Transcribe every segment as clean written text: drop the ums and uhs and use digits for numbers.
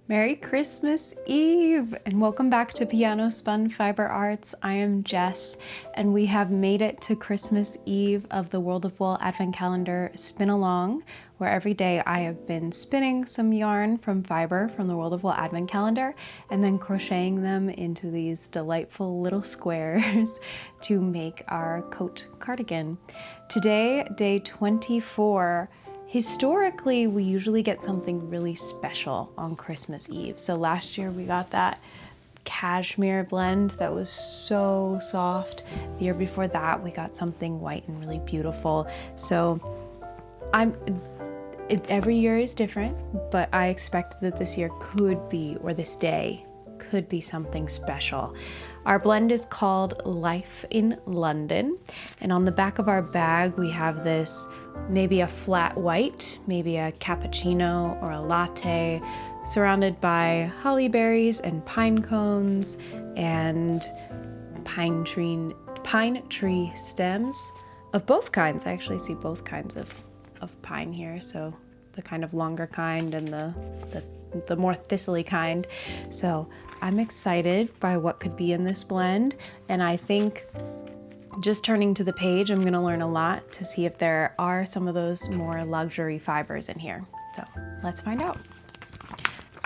Merry Christmas Eve and welcome back to Piano Spun Fiber Arts. I am Jess and we have made it to Christmas Eve of the World of Wool Advent Calendar Spin Along, where every day I have been spinning some yarn from fiber from the World of Wool Advent Calendar and then crocheting them into these delightful little squares to make our coat cardigan. Today, day 24. Historically, we usually get something really special on Christmas Eve. So last year we got that cashmere blend that was so soft. The year before that, we got something white and really beautiful. So every year is different, but I expect that this year could be, or this day could be something special. Our blend is called Life in London, and on the back of our bag we have this, maybe a flat white, maybe a cappuccino or a latte, surrounded by holly berries and pine cones and pine tree stems of both kinds. I actually see both kinds of pine here, so the kind of longer kind and the more thistly kind. So I'm excited by what could be in this blend, and I think just turning to the page, I'm gonna learn a lot to see if there are some of those more luxury fibers in here. So let's find out.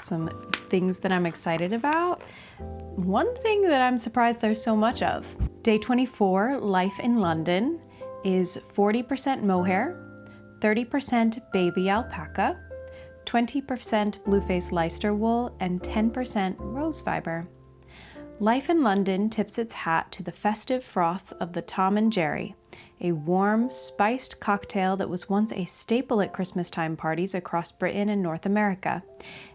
Some things that I'm excited about. One thing that I'm surprised there's so much of. Day 24, Life in London, is 40% mohair, 30% baby alpaca, 20% blueface Leicester wool, and 10% rose fiber. Life in London tips its hat to the festive froth of the Tom and Jerry, a warm, spiced cocktail that was once a staple at Christmas time parties across Britain and North America.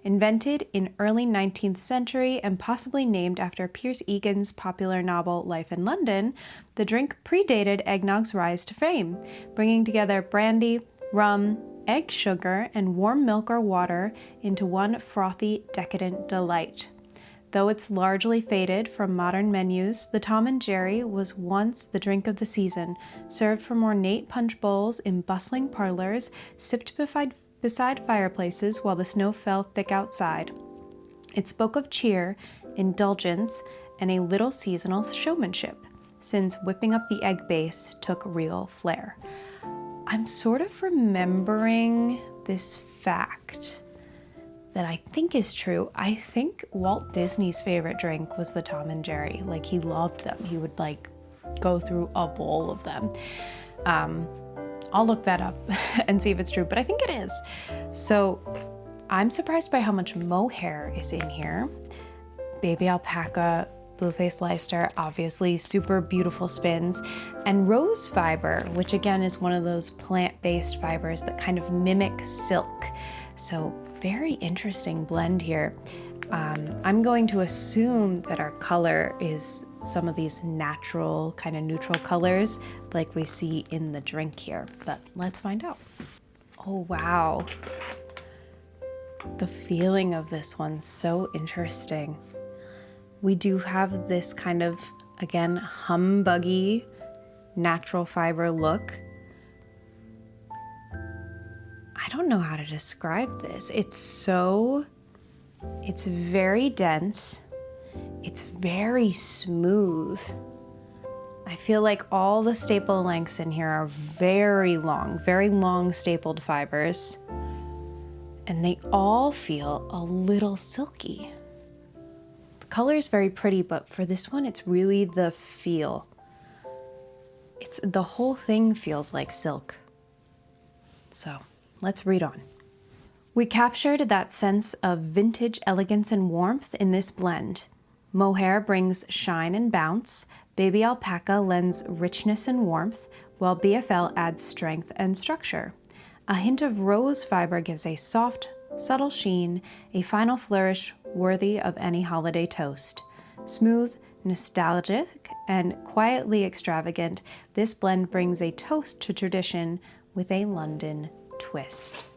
Invented in early 19th century and possibly named after Pierce Egan's popular novel Life in London, the drink predated eggnog's rise to fame, bringing together brandy, rum, egg sugar, and warm milk or water into one frothy, decadent delight. Though it's largely faded from modern menus, the Tom and Jerry was once the drink of the season, served from ornate punch bowls in bustling parlors, sipped beside fireplaces while the snow fell thick outside. It spoke of cheer, indulgence, and a little seasonal showmanship, since whipping up the egg base took real flair. I'm sort of remembering this fact that I think is true. I think Walt Disney's favorite drink was the Tom and Jerry. Like, he loved them. He would go through a bowl of them. I'll look that up and see if it's true, but I think it is. So I'm surprised by how much mohair is in here. Baby alpaca, blueface Leicester, obviously super beautiful spins, and rose fiber, which again is one of those plant-based fibers that kind of mimic silk. So very interesting blend here. I'm going to assume that our color is some of these natural, kind of neutral colors like we see in the drink here, but let's find out. Oh wow. The feeling of this one's so interesting. We do have this kind of, again, humbuggy natural fiber look. I don't know how to describe this. It's very dense. It's very smooth. I feel like all the staple lengths in here are very long stapled fibers. And they all feel a little silky. The color is very pretty, but for this one, it's really the feel. The whole thing feels like silk. So let's read on. We captured that sense of vintage elegance and warmth in this blend. Mohair brings shine and bounce, baby alpaca lends richness and warmth, while BFL adds strength and structure. A hint of rose fiber gives a soft, subtle sheen, a final flourish worthy of any holiday toast. Smooth, nostalgic, and quietly extravagant, this blend brings a toast to tradition with a London twist.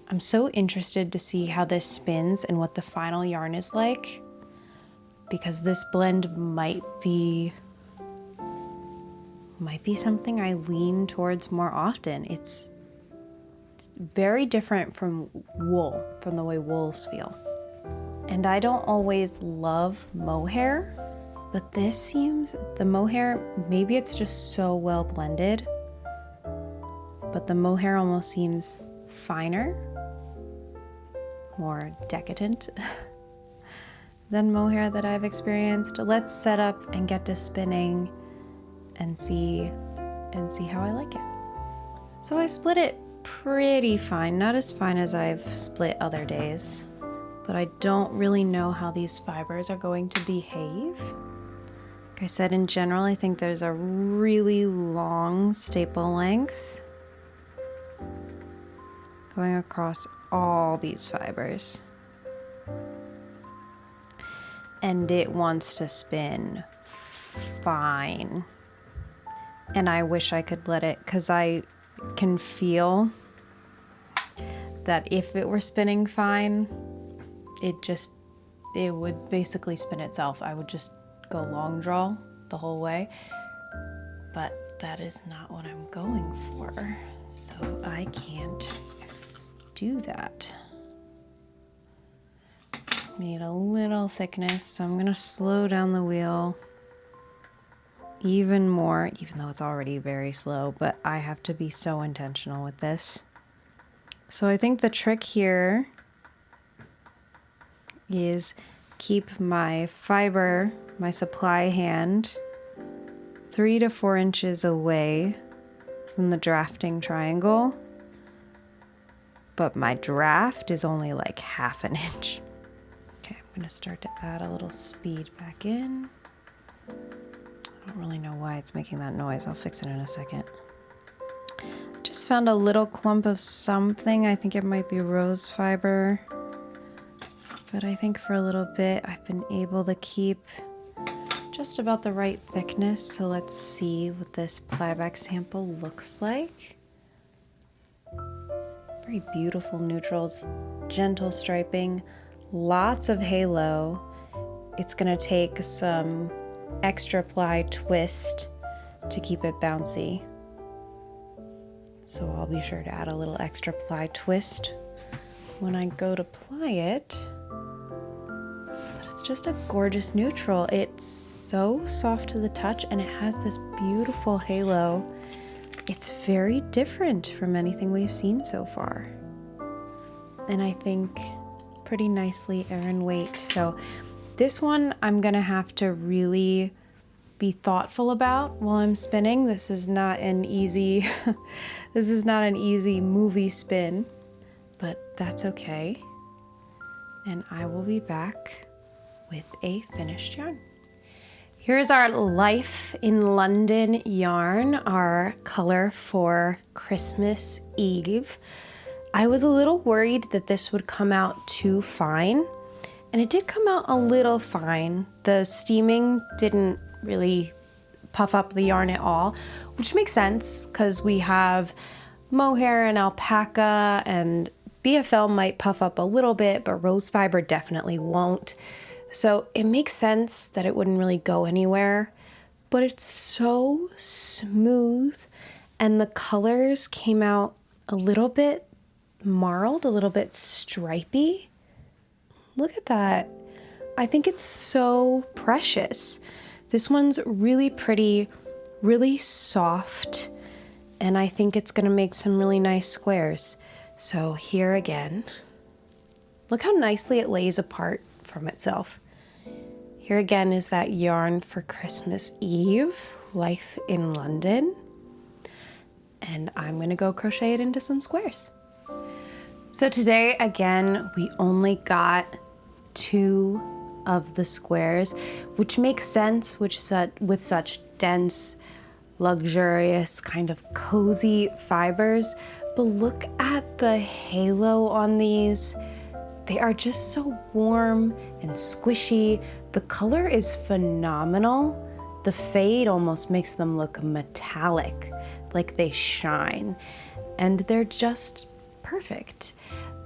I'm so interested to see how this spins and what the final yarn is like, because this blend might be something I lean towards more often. It's very different from wool, from the way wools feel. And I don't always love mohair, but this seems, the mohair, maybe it's just so well blended, but the mohair almost seems finer, more decadent than mohair that I've experienced. Let's set up and get to spinning and see how I like it. So I split it pretty fine, not as fine as I've split other days, but I don't really know how these fibers are going to behave. Like I said, in general, I think there's a really long staple length going across all these fibers. And it wants to spin fine. And I wish I could let it, because I can feel that if it were spinning fine, it would basically spin itself. I would just go long draw the whole way, but that is not what I'm going for, so I can't do that. Need a little thickness, so I'm gonna slow down the wheel even more, even though it's already very slow, but I have to be so intentional with this. So I think the trick here is keep my fiber, my supply hand, 3 to 4 inches away from the drafting triangle, but my draft is only like half an inch. Okay, I'm gonna start to add a little speed back in. I don't really know why it's making that noise. I'll fix it in a second. Just found a little clump of something. I think it might be rose fiber. But I think for a little bit I've been able to keep just about the right thickness. So let's see what this plyback sample looks like. Very beautiful neutrals, gentle striping, lots of halo. It's gonna take some extra ply twist to keep it bouncy. So I'll be sure to add a little extra ply twist when I go to ply it. But it's just a gorgeous neutral. It's so soft to the touch and it has this beautiful halo. It's very different from anything we've seen so far. And I think pretty nicely Aran weight. So this one I'm gonna have to really be thoughtful about while I'm spinning. This is not an easy this is not an easy movie spin, but that's okay. And I will be back with a finished yarn. Here's our Life in London yarn, our color for Christmas Eve. I was a little worried that this would come out too fine, and it did come out a little fine. The steaming didn't really puff up the yarn at all, which makes sense because we have mohair and alpaca, and BFL might puff up a little bit, but rose fiber definitely won't. So it makes sense that it wouldn't really go anywhere, but it's so smooth and the colors came out a little bit marled, a little bit stripy. Look at that. I think it's so precious. This one's really pretty, really soft, and I think it's gonna make some really nice squares. So here again, look how nicely it lays apart from itself. Here again is that yarn for Christmas Eve, Life in London. And I'm gonna go crochet it into some squares. So today, again, we only got 2 of the squares, which makes sense, with such dense, luxurious, kind of cozy fibers. But look at the halo on these. They are just so warm and squishy. The color is phenomenal. The fade almost makes them look metallic, like they shine. And they're just perfect.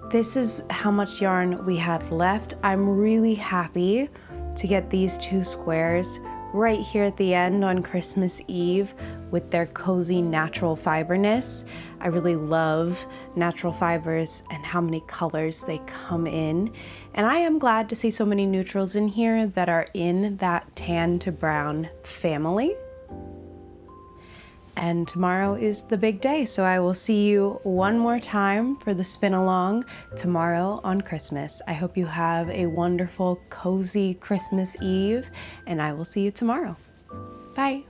This is how much yarn we had left. I'm really happy to get these 2 squares right here at the end on Christmas Eve with their cozy natural fiberness. I really love natural fibers and how many colors they come in. And I am glad to see so many neutrals in here that are in that tan to brown family. And tomorrow is the big day, so I will see you one more time for the spin along tomorrow on Christmas. I hope you have a wonderful, cozy Christmas Eve, and I will see you tomorrow. Bye.